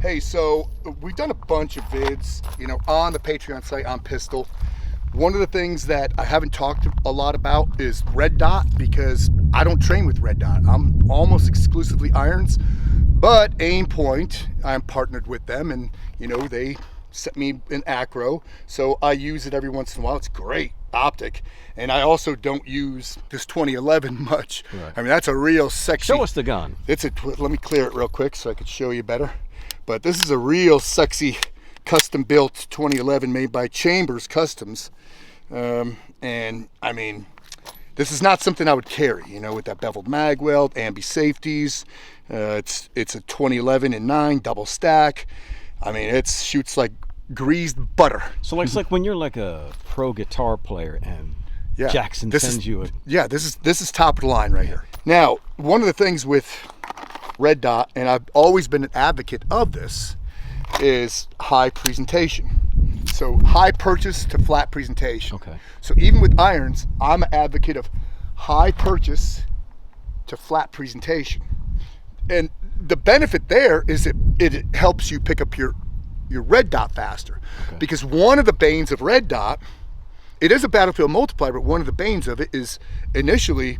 Hey, so we've done a bunch of vids, on the Patreon site on Pistol. One of the things that I haven't talked a lot about is Red Dot, because I don't train with Red Dot. I'm almost exclusively irons, but Aim Point, I'm partnered with them, and they sent me an Acro, so I use it every once in a while. It's great optic, and I also don't use this 2011 much. Right. I mean, that's a real sexy. Show us the gun. Let me clear it real quick so I could show you better. But this is a real sexy custom built 2011 made by Chambers Customs. And I mean, this is not something I would carry, with that beveled mag weld, ambi safeties. It's a 2011 and 9 double stack. I mean, it shoots like greased butter. So it's like when you're like a pro guitar player and Jackson sends you a... Yeah, this is top of the line right here. Now, one of the things with Red Dot, and I've always been an advocate of this, is high presentation. So high purchase to flat presentation. Okay. So even with irons, I'm an advocate of high purchase to flat presentation. And the benefit there is it helps you pick up your Red Dot faster. Okay. Because one of the banes of Red Dot, it is a battlefield multiplier, but one of the banes of it is initially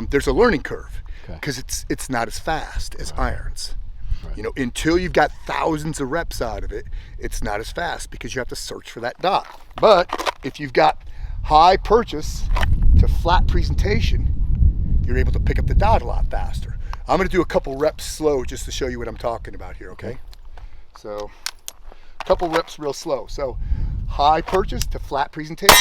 there's a learning curve, because it's not as fast as irons. Right. Until you've got thousands of reps out of it, it's not as fast because you have to search for that dot. But if you've got high purchase to flat presentation, you're able to pick up the dot a lot faster. I'm going to do a couple reps slow just to show you what I'm talking about here, okay? So, a couple reps real slow. So, high purchase to flat presentation.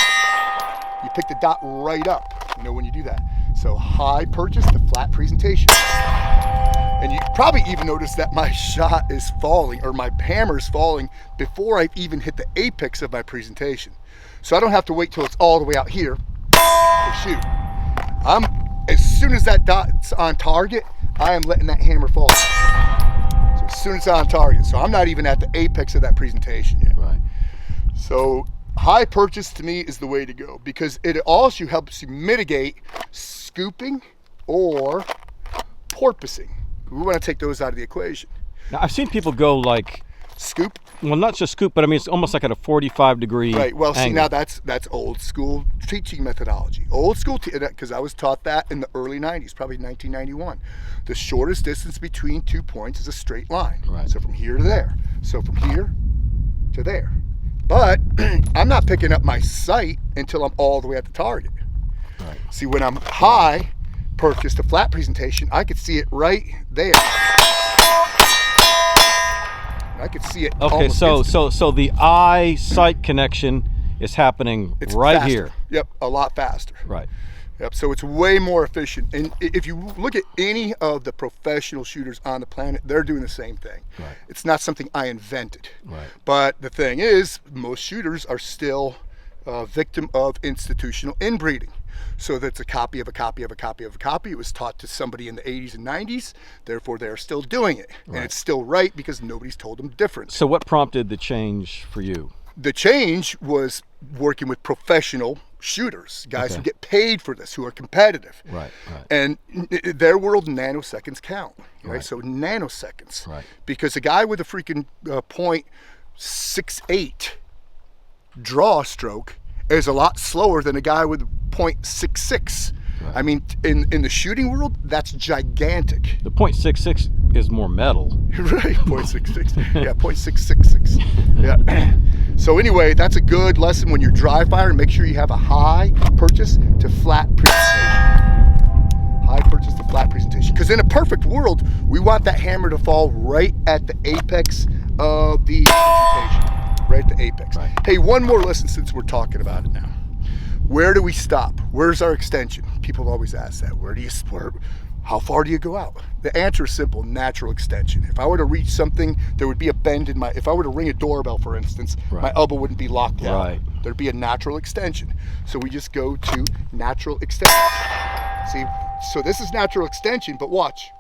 You pick the dot right up, when you do that. So, high purchase to flat presentation. And you probably even notice that my shot is falling, or my hammer is falling, before I've even hit the apex of my presentation. So I don't have to wait till it's all the way out here to shoot. As soon as that dot's on target, I am letting that hammer fall. So as soon as it's on target. So I'm not even at the apex of that presentation yet. Right. So high purchase to me is the way to go, because it also helps you mitigate scooping or porpoising. We want to take those out of the equation. Now, I've seen people go like... Scoop? Well, not just scoop, but I mean, it's almost like at a 45-degree Right, well, see, angle. now that's old school teaching methodology. Old school, because I was taught that in the early 90s, probably 1991. The shortest distance between 2 points is a straight line. Right. So from here to there. So from here to there. But I'm not picking up my sight until I'm all the way at the target. Right. See, when I'm high purchase to flat presentation, I could see it right there. I could see it. Okay, so the eye sight connection is happening right faster. here. Yep, a lot faster. Right. Yep, so it's way more efficient. And if you look at any of the professional shooters on the planet, they're doing the same thing. Right. It's not something I invented. Right. But the thing is, most shooters are still a victim of institutional inbreeding. So that's a copy of a copy of a copy of a copy. It was taught to somebody in the 80s and 90s. Therefore, they're still doing it. Right. And it's still right because nobody's told them different. So what prompted the change for you? The change was working with professional shooters, guys who get paid for this, who are competitive. Right, right. And in their world, nanoseconds count, right? Right. So nanoseconds. Right. Because a guy with a freaking .68 draw stroke is a lot slower than a guy with .66. Right. I mean, in the shooting world, that's gigantic. The .66 is more metal. Right, .66. Yeah, .666. Yeah. So anyway, that's a good lesson when you're dry firing. Make sure you have a high purchase to flat presentation. High purchase to flat presentation. Because in a perfect world, we want that hammer to fall right at the apex of the presentation. Right at the apex. Right. Hey, one more lesson since we're talking about it now. Where do we stop? Where's our extension? People always ask that. How far do you go out? The answer is simple: natural extension. If I were to reach something, there would be a bend in if I were to ring a doorbell, for instance, my elbow wouldn't be locked out. Right. There'd be a natural extension. So we just go to natural extension. See, so this is natural extension, but watch,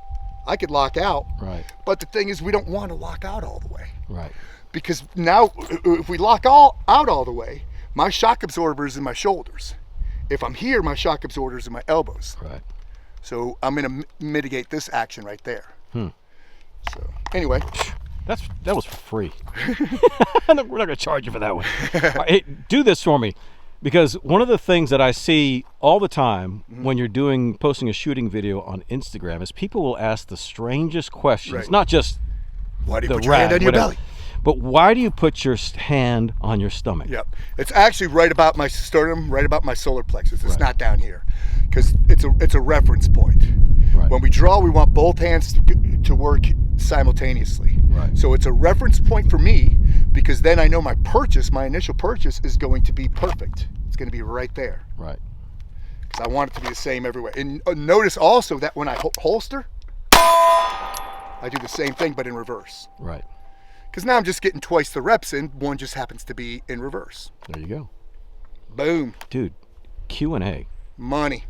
I could lock out. Right. But the thing is, we don't want to lock out all the way. Right. Because now, if we lock out all the way, my shock absorber is in my shoulders. If I'm here, my shock absorber is in my elbows. Right. So I'm going to mitigate this action right there. Hmm. So anyway, That was for free. We're not going to charge you for that one. All right, hey, do this for me, because one of the things that I see all the time when you're posting a shooting video on Instagram is people will ask the strangest questions. Right. Not just why do you the put your hand on your whatever, belly? but why do you put your hand on your stomach? Yep. It's actually right about my sternum, right about my solar plexus. It's Right. not down here, because it's a reference point. Right. When we draw, we want both hands to work simultaneously. Right. So it's a reference point for me, because then I know my initial purchase is going to be perfect. It's going to be right there, Right. because I want it to be the same everywhere. And notice also that when I holster, I do the same thing but in reverse. Right. Because now I'm just getting twice the reps in. One just happens to be in reverse. There you go. Boom. Dude, Q&A. Money.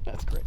That's great.